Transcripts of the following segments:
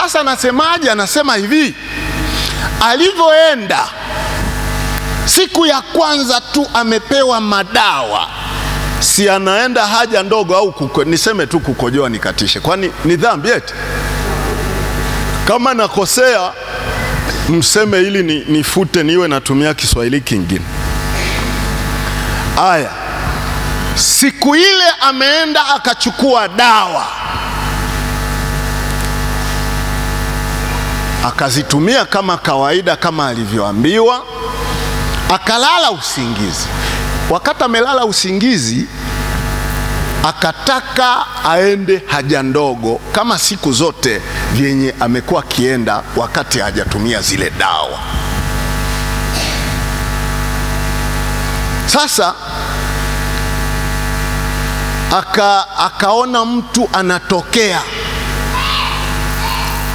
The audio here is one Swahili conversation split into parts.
Sasa anasemaje? Anasema hivi, alivyoenda siku ya kwanza tu amepewa madawa, si anaenda haja ndogo au niseme tu kukojoa nikatishe, kwani ni dhambi eti? Kama nakosea mseme ili nifute niwe natumia Kiswahili kingine. Aya, siku ile ameenda akachukua dawa akazitumia kama kawaida, kama alivyoambiwa, akalala usingizi. Wakati amelala usingizi, akataka aende haja ndogo kama siku zote vyenye amekuwa akienda wakati hajatumia zile dawa. Sasa akaona mtu anatokea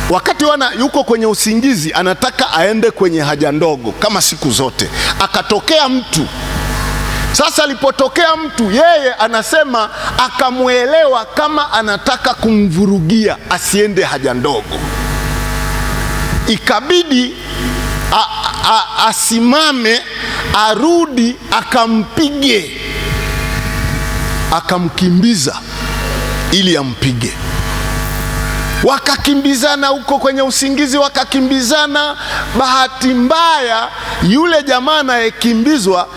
wakati yuko kwenye usingizi, anataka aende kwenye haja ndogo kama siku zote. Akatokea mtu. Sasa alipotokea mtu, yeye anasema akamuelewa kama anataka kumvurugia asiende haja ndogo. Ikabidi asimame, arudi, akampige, akamkimbiza ili ampige. Wakakimbizana huko kwenye usingizi, wakakimbizana. Bahati mbaya yule jamaa anayekimbizwa,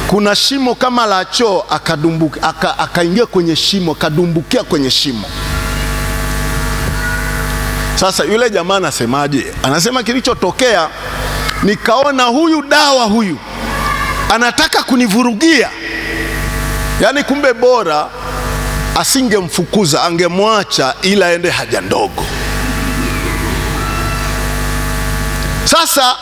kuna shimo kama la choo, akaingia kwenye shimo, akadumbukia kwenye shimo. Sasa yule jamaa anasemaje? Anasema kilichotokea, nikaona huyu dawa huyu anataka kunivurugia. Yaani kumbe bora asingemfukuza, angemwacha ila aende haja ndogo. Sasa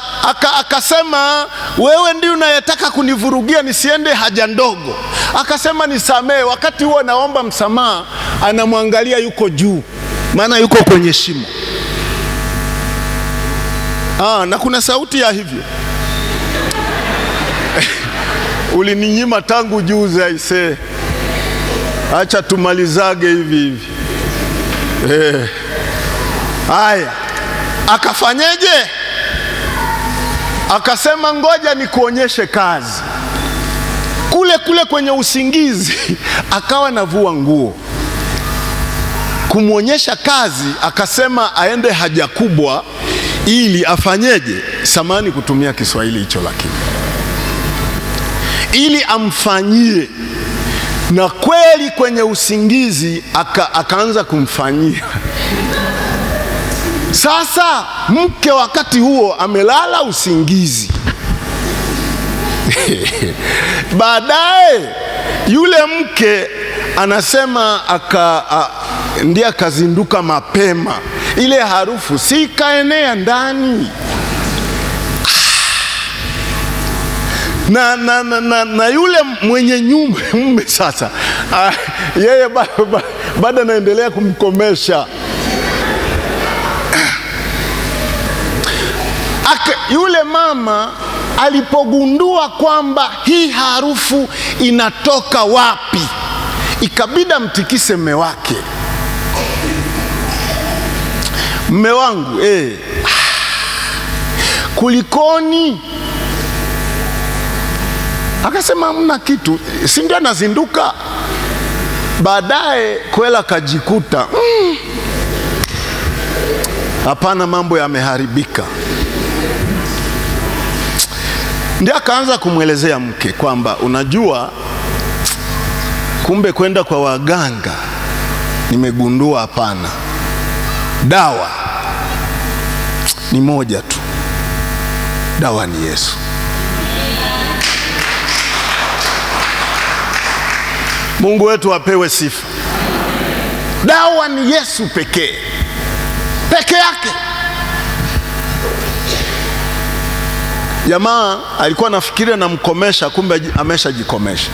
akasema, wewe ndiye unayetaka kunivurugia nisiende haja ndogo. Akasema nisamee. Wakati huo naomba msamaha, anamwangalia yuko juu, maana yuko kwenye shimo. Na kuna sauti ya hivyo ulininyima tangu juzi aisee, acha tumalizage hivi hivi. Haya, akafanyeje? Akasema ngoja nikuonyeshe kazi. Kule kwenye usingizi akawa navua nguo kumwonyesha kazi. Akasema aende haja kubwa ili afanyeje? Samani kutumia Kiswahili hicho, lakini ili amfanyie. Na kweli kwenye usingizi akaanza kumfanyia. Sasa mke wakati huo amelala usingizi. Baadaye yule mke anasema ndiye akazinduka mapema, ile harufu si kaenea ndani. Na yule mwenye nyumba mume sasa, yeye bado anaendelea kumkomesha. Yule mama alipogundua kwamba hii harufu inatoka wapi, ikabidi amtikise mume wake. Mume wangu, kulikoni? Akasema hamna kitu, si ndio anazinduka. Baadaye kwela kajikuta hapana, mambo yameharibika. Ndio akaanza kumwelezea mke kwamba unajua, kumbe kwenda kwa waganga nimegundua hapana, dawa ni moja tu, dawa ni Yesu. Mungu wetu apewe sifa. Dawa ni Yesu pekee yake. Jamaa alikuwa anafikiria namkomesha, kumbe ameshajikomesha.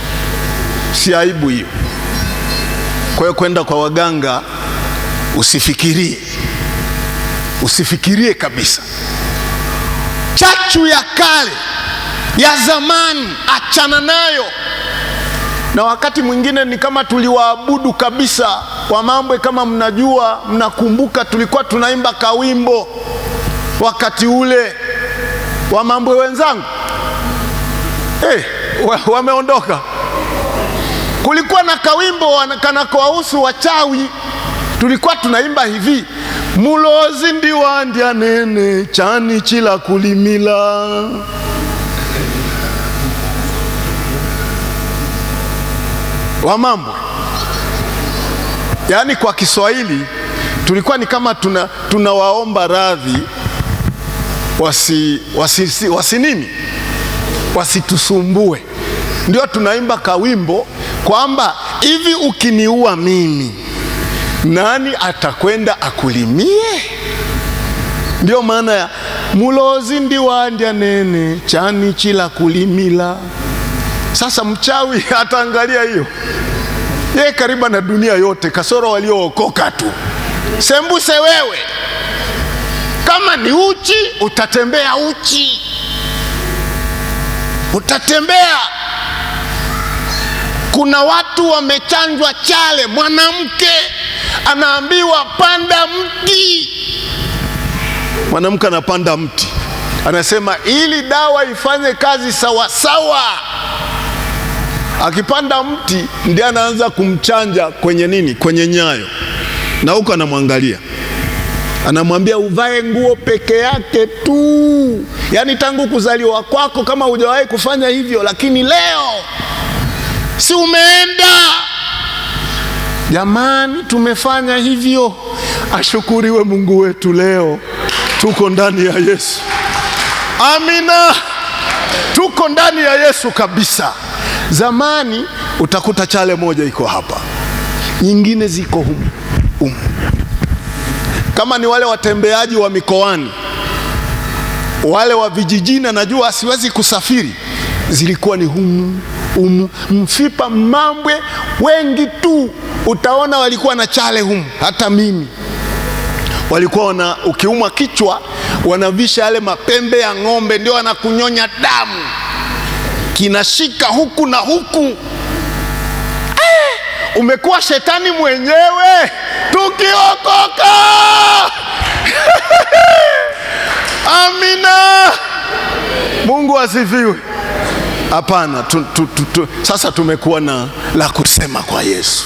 Si aibu hiyo. Kwa hiyo kwenda kwa waganga usifikirie kabisa. Chachu ya kale ya zamani achana nayo. na wakati mwingine ni kama tuliwaabudu kabisa. Wamambwe, kama mnajua, mnakumbuka, tulikuwa tunaimba kawimbo wakati ule. Wamambwe wenzangu, wameondoka. Kulikuwa na kawimbo kanakowahusu wachawi. Tulikuwa tunaimba hivi: mulozi ndiwandya nene chani chila kulimila. Wamambwe, yaani kwa Kiswahili tulikuwa ni kama tunawaomba radhi wasitusumbue. Ndio tunaimba kawimbo kwamba hivi, ukiniua mimi, nani atakwenda akulimie? Ndio maana ya mulozi ndiwandya nene chani chila kulimila. Sasa mchawi ataangalia hiyo, yeye karibu na dunia yote kasoro waliookoka tu. Sembuse wewe, kama ni uchi utatembea uchi, utatembea. Kuna watu wamechanjwa chale, mwanamke anaambiwa panda mti. Mwanamke anapanda mti, anasema ili dawa ifanye kazi sawa sawa. Akipanda mti ndiye anaanza kumchanja kwenye nini? Kwenye nyayo. Na huko anamwangalia, anamwambia uvae nguo peke yake tu. Yaani tangu kuzaliwa kwako kama hujawahi kufanya hivyo, lakini leo si umeenda. Jamani, tumefanya hivyo. Ashukuriwe Mungu wetu, leo tuko ndani ya Yesu. Amina, tuko ndani ya Yesu kabisa. Zamani utakuta chale moja iko hapa, nyingine ziko humu. Kama ni wale watembeaji wa mikoani, wale wa vijijini, najua siwezi kusafiri, zilikuwa ni humu. Mfipa Mambwe wengi tu utaona walikuwa na chale humu. Hata mimi walikuwa ukiumwa kichwa wanavisha yale mapembe ya ng'ombe, ndio wanakunyonya damu, kinashika huku na huku. Umekuwa shetani mwenyewe tukiokoka. Amina, Mungu asifiwe. Hapana, sasa tumekuwa na la kusema kwa Yesu.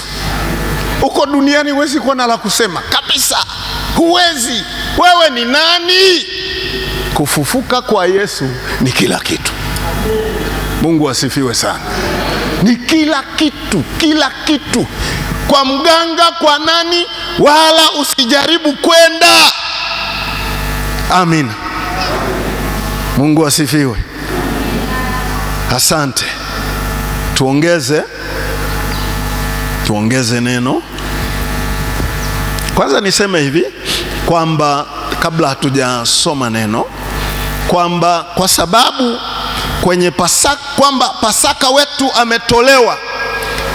Uko duniani huwezi kuwa na la kusema kabisa, huwezi. Wewe ni nani? Kufufuka kwa Yesu ni kila kitu. Mungu asifiwe sana. Ni kila kitu, kila kitu. Kwa mganga, kwa nani, wala usijaribu kwenda. Amina. Mungu asifiwe. Asante. Tuongeze neno. Kwanza niseme hivi kwamba kabla hatujasoma neno, kwamba kwa sababu kwenye Pasaka wetu ametolewa,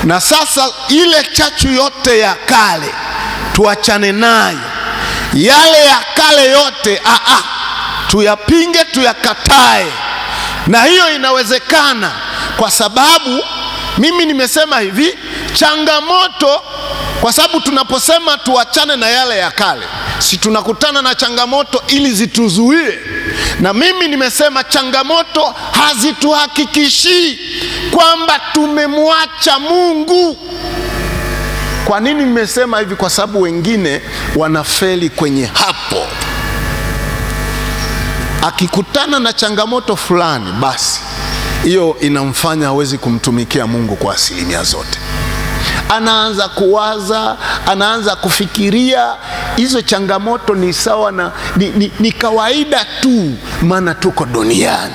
na sasa ile chachu yote ya kale tuachane nayo. Yale ya kale yote tuyapinge, tuyakatae. Na hiyo inawezekana kwa sababu mimi nimesema hivi, changamoto, kwa sababu tunaposema tuachane na yale ya kale, si tunakutana na changamoto ili zituzuie. Na mimi nimesema changamoto hazituhakikishi kwamba tumemwacha Mungu. Kwa nini nimesema hivi? Kwa sababu wengine wanafeli kwenye hapo. Akikutana na changamoto fulani, basi hiyo inamfanya hawezi kumtumikia Mungu kwa asilimia zote. Anaanza kuwaza, anaanza kufikiria hizo changamoto ni sawa na ni kawaida tu, maana tuko duniani.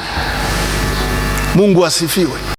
Mungu asifiwe.